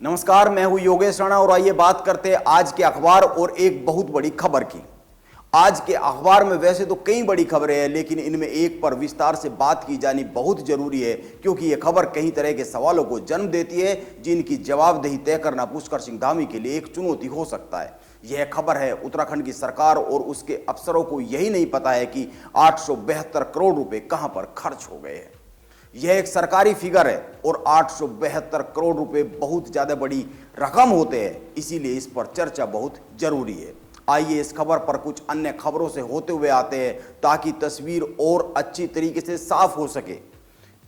नमस्कार, मैं हूं योगेश राणा और आइए बात करते हैं आज के अखबार और एक बहुत बड़ी खबर की। आज के अखबार में वैसे तो कई बड़ी खबरें हैं, लेकिन इनमें एक पर विस्तार से बात की जानी बहुत जरूरी है, क्योंकि यह खबर कई तरह के सवालों को जन्म देती है जिनकी जवाबदेही तय करना पुष्कर सिंह धामी के लिए एक चुनौती हो सकता है। यह खबर है उत्तराखंड की सरकार और उसके अफसरों को यही नहीं पता है कि 872 करोड़ रुपए कहां पर खर्च हो गए हैं। यह एक सरकारी फिगर है और 872 करोड़ रुपए बहुत ज्यादा बड़ी रकम होते हैं, इसीलिए इस पर चर्चा बहुत जरूरी है। आइए इस खबर पर कुछ अन्य खबरों से होते हुए आते हैं ताकि तस्वीर और अच्छी तरीके से साफ हो सके।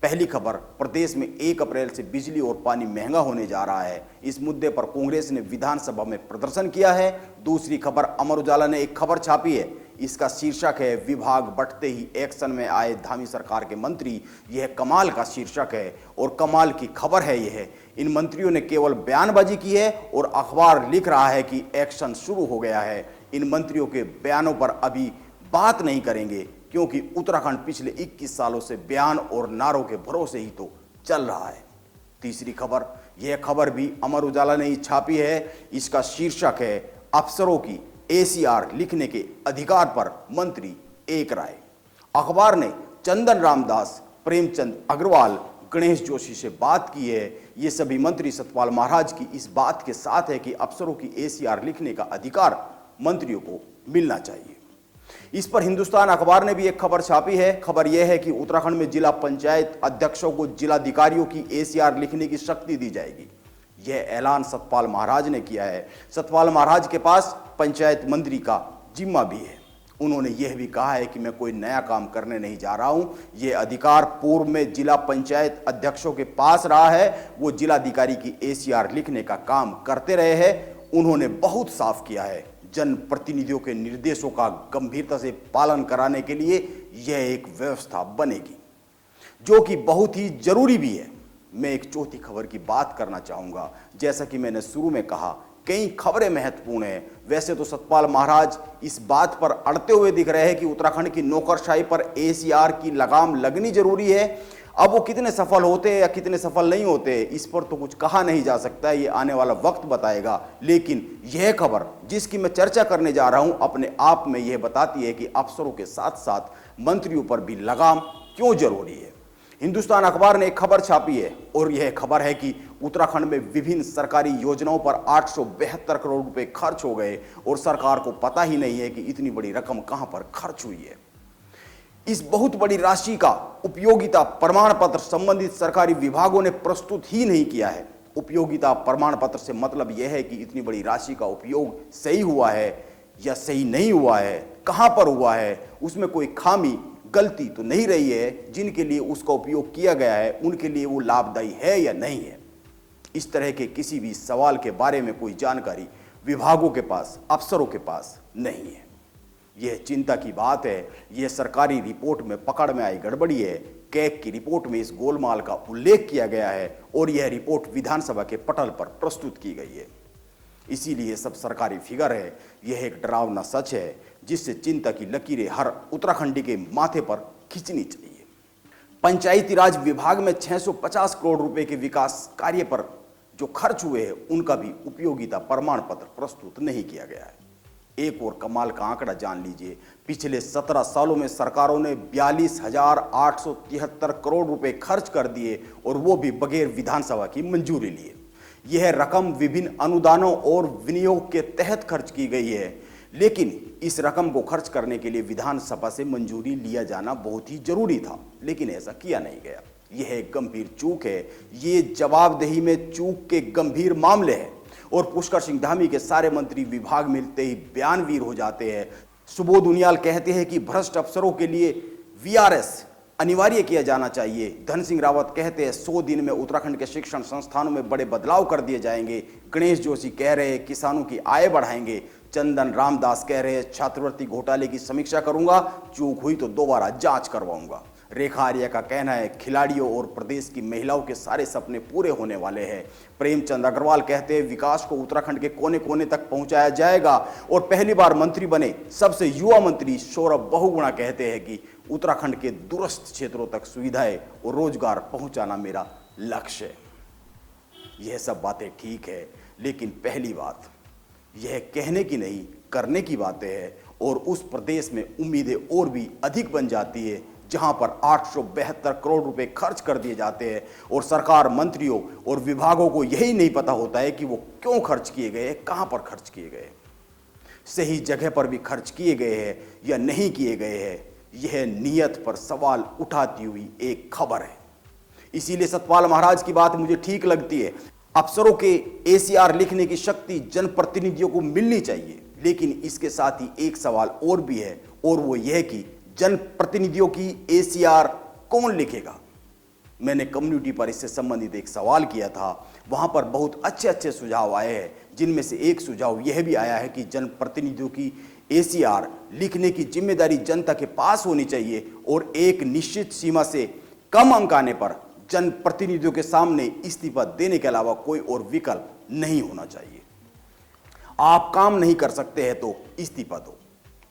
पहली खबर, प्रदेश में 1 अप्रैल से बिजली और पानी महंगा होने जा रहा है। इस मुद्दे पर कांग्रेस ने विधानसभा में प्रदर्शन किया है। दूसरी खबर, अमर उजाला ने एक खबर छापी है। इसका शीर्षक है, विभाग बंटते ही एक्शन में आए धामी सरकार के मंत्री। यह कमाल का शीर्षक है और कमाल की खबर है। यह इन मंत्रियों ने केवल बयानबाजी की है और अखबार लिख रहा है कि एक्शन शुरू हो गया है। इन मंत्रियों के बयानों पर अभी बात नहीं करेंगे, क्योंकि उत्तराखंड पिछले 21 सालों से बयान और नारों के भरोसे ही तो चल रहा है। तीसरी खबर, यह खबर भी अमर उजाला ने ही छापी है। इसका शीर्षक है, अफसरों की एसीआर लिखने के अधिकार पर मंत्री एक राय। अखबार ने चंदन रामदास, प्रेमचंद अग्रवाल, गणेश जोशी से बात की है। ये सभी मंत्री सतपाल महाराज की इस बात के साथ है कि अफसरों की एसीआर लिखने का अधिकार मंत्रियों को मिलना चाहिए। इस पर हिंदुस्तान अखबार ने भी एक खबर छापी है। खबर यह है कि उत्तराखंड में जिला पंचायत अध्यक्षों को जिलाधिकारियों की एसीआर लिखने की शक्ति दी जाएगी। यह ऐलान सतपाल महाराज ने किया है। सतपाल महाराज के पास पंचायत मंत्री का जिम्मा भी है। उन्होंने यह भी कहा है कि मैं कोई नया काम करने नहीं जा रहा हूं। यह अधिकार पूर्व में जिला पंचायत अध्यक्षों के पास रहा है। वो जिलाधिकारी की एसीआर लिखने का काम करते रहे हैं। उन्होंने बहुत साफ किया है, जनप्रतिनिधियों के निर्देशों का गंभीरता से पालन कराने के लिए यह एक व्यवस्था बनेगी, जो कि बहुत ही जरूरी भी है। मैं एक चौथी खबर की बात करना चाहूंगा। जैसा कि मैंने शुरू में कहा, कई खबरें महत्वपूर्ण हैं। वैसे तो सतपाल महाराज इस बात पर अड़ते हुए दिख रहे हैं कि उत्तराखंड की नौकरशाही पर एसीआर की लगाम लगनी जरूरी है। अब वो कितने सफल होते हैं या कितने सफल नहीं होते, इस पर तो कुछ कहा नहीं जा सकता, ये आने वाला वक्त बताएगा। लेकिन यह खबर जिसकी मैं चर्चा करने जा रहा हूं, अपने आप में यह बताती है कि अफसरों के साथ साथ मंत्रियों पर भी लगाम क्यों जरूरी है। हिंदुस्तान अखबार ने एक खबर छापी है और यह खबर है कि उत्तराखंड में विभिन्न सरकारी योजनाओं पर 872 करोड़ रुपए खर्च हो गए और सरकार को पता ही नहीं है कि इतनी बड़ी रकम कहां पर खर्च हुई है। इस बहुत बड़ी राशि का उपयोगिता प्रमाण पत्र संबंधित सरकारी विभागों ने प्रस्तुत ही नहीं किया है। उपयोगिता प्रमाण पत्र से मतलब यह है कि इतनी बड़ी राशि का उपयोग सही हुआ है या सही नहीं हुआ है, कहां पर हुआ है, उसमें कोई खामी गलती तो नहीं रही है, जिनके लिए उसका उपयोग किया गया है उनके लिए वो लाभदायी है या नहीं है। इस तरह के किसी भी सवाल के बारे में कोई जानकारी विभागों के पास, अफसरों के पास नहीं है। यह चिंता की बात है। यह सरकारी रिपोर्ट में पकड़ में आई गड़बड़ी है। कैग की रिपोर्ट में इस गोलमाल का उल्लेख किया गया है और यह रिपोर्ट विधानसभा के पटल पर प्रस्तुत की गई है। इसीलिए सब सरकारी फिगर है। यह एक डरावना सच है जिससे चिंता की लकीरें हर उत्तराखंडी के माथे पर खींचनी चाहिए। पंचायती राज विभाग में 650 करोड़ रुपए के विकास कार्य पर जो खर्च हुए हैं उनका भी उपयोगिता प्रमाण पत्र प्रस्तुत नहीं किया गया है। एक और कमाल का आंकड़ा जान लीजिए, पिछले 17 सालों में सरकारों ने 42,873 करोड़ रुपए खर्च कर दिए और वो भी बगैर विधानसभा की मंजूरी लिए। यह रकम विभिन्न अनुदानों और विनियोग के तहत खर्च की गई है, लेकिन इस रकम को खर्च करने के लिए विधानसभा से मंजूरी लिया जाना बहुत ही जरूरी था, लेकिन ऐसा किया नहीं गया। यह एक गंभीर चूक है। ये जवाबदेही में चूक के गंभीर मामले हैं और पुष्कर सिंह धामी के सारे मंत्री विभाग मिलते ही बयानवीर हो जाते हैं। सुबोध उनियाल कहते हैं कि भ्रष्ट अफसरों के लिए वीआरएस अनिवार्य किया जाना चाहिए। धन सिंह रावत कहते हैं 100 दिन में उत्तराखंड के शिक्षण संस्थानों में बड़े बदलाव कर दिए जाएंगे। गणेश जोशी कह रहे हैं किसानों की आय बढ़ाएंगे। चंदन रामदास कह रहे हैं छात्रवृत्ति घोटाले की समीक्षा करूंगा, चूक हुई तो दोबारा जांच करवाऊंगा। रेखा आर्या का कहना है खिलाड़ियों और प्रदेश की महिलाओं के सारे सपने पूरे होने वाले हैं। प्रेमचंद अग्रवाल कहते हैं विकास को उत्तराखंड के कोने कोने तक पहुंचाया जाएगा। और पहली बार मंत्री बने सबसे युवा मंत्री सौरभ बहुगुणा कहते हैं कि उत्तराखंड के दूरस्थ क्षेत्रों तक सुविधाएं और रोजगार पहुंचाना मेरा लक्ष्य है। यह सब बातें ठीक है, लेकिन पहली बात यह कहने की नहीं करने की बातें हैं और उस प्रदेश में उम्मीदें और भी अधिक बन जाती है जहां पर 872 करोड़ रुपए खर्च कर दिए जाते हैं और सरकार, मंत्रियों और विभागों को यही नहीं पता होता है कि वो क्यों खर्च किए गए, कहां पर खर्च किए गए, सही जगह पर भी खर्च किए गए हैं या नहीं किए गए हैं। यह नियत पर सवाल उठाती हुई एक खबर है। इसीलिए सतपाल महाराज की बात मुझे ठीक लगती है। अफसरों के एसीआर लिखने की शक्ति जनप्रतिनिधियों को मिलनी चाहिए, लेकिन इसके साथ ही एक सवाल और भी है और वो यह कि जनप्रतिनिधियों की एसीआर कौन लिखेगा। मैंने कम्युनिटी पर इससे संबंधित एक सवाल किया था, वहां पर बहुत अच्छे अच्छे सुझाव आए हैं, जिनमें से एक सुझाव यह भी आया है कि जनप्रतिनिधियों की एसीआर लिखने की जिम्मेदारी जनता के पास होनी चाहिए और एक निश्चित सीमा से कम अंक आने पर जनप्रतिनिधियों के सामने इस्तीफा देने के अलावा कोई और विकल्प नहीं होना चाहिए। आप काम नहीं कर सकते हैं तो इस्तीफा दो।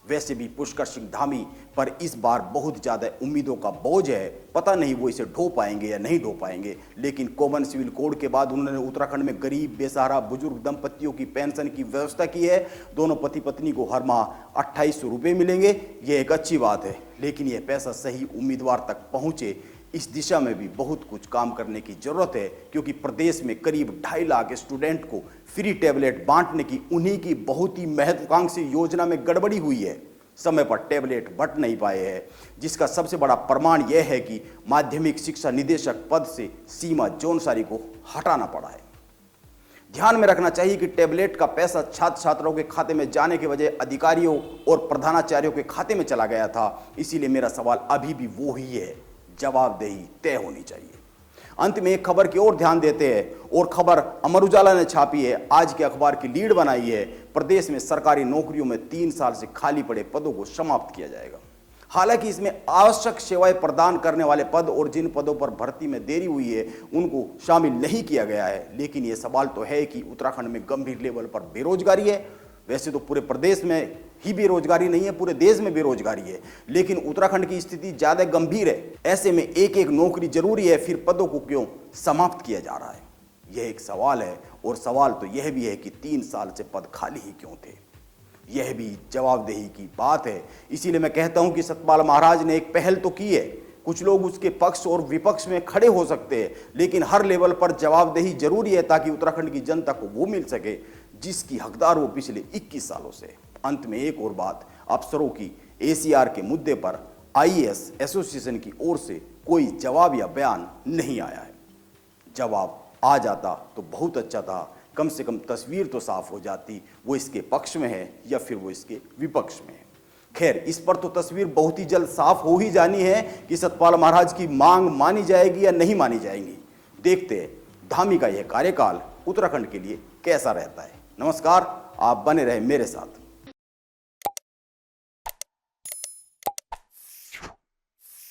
वैसे भी पुष्कर सिंह धामी पर इस बार बहुत ज्यादा उम्मीदों का बोझ है, पता नहीं वो इसे ढो पाएंगे या नहीं ढो पाएंगे। लेकिन कॉमन सिविल कोड के बाद उन्होंने उत्तराखंड में गरीब, बेसहारा, बुजुर्ग दंपतियों की पेंशन की व्यवस्था की है। दोनों पति पत्नी को हर माह 2800 रुपये मिलेंगे, ये एक अच्छी बात है, लेकिन यह पैसा सही उम्मीदवार तक पहुंचे इस दिशा में भी बहुत कुछ काम करने की जरूरत है, क्योंकि प्रदेश में करीब 2.5 लाख स्टूडेंट को फ्री टैबलेट बांटने की उन्हीं की बहुत ही महत्वाकांक्षी योजना में गड़बड़ी हुई है। समय पर टैबलेट बंट नहीं पाए हैं, जिसका सबसे बड़ा प्रमाण यह है कि माध्यमिक शिक्षा निदेशक पद से सीमा जौनसारी को हटाना पड़ा है। ध्यान में रखना चाहिए कि टैबलेट का पैसा छात्र छात्राओं के खाते में जाने के बजाय अधिकारियों और प्रधानाचार्यों के खाते में चला गया था। इसीलिए मेरा सवाल अभी भी वो ही है, जवाबदेही तय होनी चाहिए। अंत में एक खबर की ओर ध्यान देते हैं और खबर अमर उजाला ने छापी है, आज के अखबार की लीड बनाई है। प्रदेश में सरकारी नौकरियों में 3 साल से खाली पड़े पदों को समाप्त किया जाएगा। हालांकि इसमें आवश्यक सेवाएं प्रदान करने वाले पद और जिन पदों पर भर्ती में देरी हुई है उनको शामिल नहीं किया गया है। लेकिन यह सवाल तो है कि उत्तराखंड में गंभीर लेवल पर बेरोजगारी है। वैसे तो पूरे प्रदेश में ही बेरोजगारी नहीं है, पूरे देश में बेरोजगारी है, लेकिन उत्तराखंड की स्थिति ज्यादा गंभीर है। ऐसे में एक एक नौकरी जरूरी है, फिर पदों को क्यों समाप्त किया जा रहा है, यह एक सवाल है। और सवाल तो यह भी है कि 3 साल से पद खाली ही क्यों थे, यह भी जवाबदेही की बात है। इसीलिए मैं कहता हूं कि सतपाल महाराज ने एक पहल तो की है। कुछ लोग उसके पक्ष और विपक्ष में खड़े हो सकते हैं, लेकिन हर लेवल पर जवाबदेही जरूरी है ताकि उत्तराखंड की जनता को वो मिल सके जिसकी हकदार वो पिछले 21 सालों से। अंत में एक और बात, अफसरों की एसीआर के मुद्दे पर आईएएस एसोसिएशन की ओर से कोई जवाब या बयान नहीं आया है। जवाब आ जाता तो बहुत अच्छा था, कम से कम तस्वीर तो साफ हो जाती, वो इसके पक्ष में है या फिर वो इसके विपक्ष में है। खैर, इस पर तो तस्वीर बहुत ही जल्द साफ हो ही जानी है कि सतपाल महाराज की मांग मानी जाएगी या नहीं मानी जाएगी। देखते हैं धामी का यह कार्यकाल उत्तराखंड के लिए कैसा रहता है। नमस्कार, आप बने रहे मेरे साथ।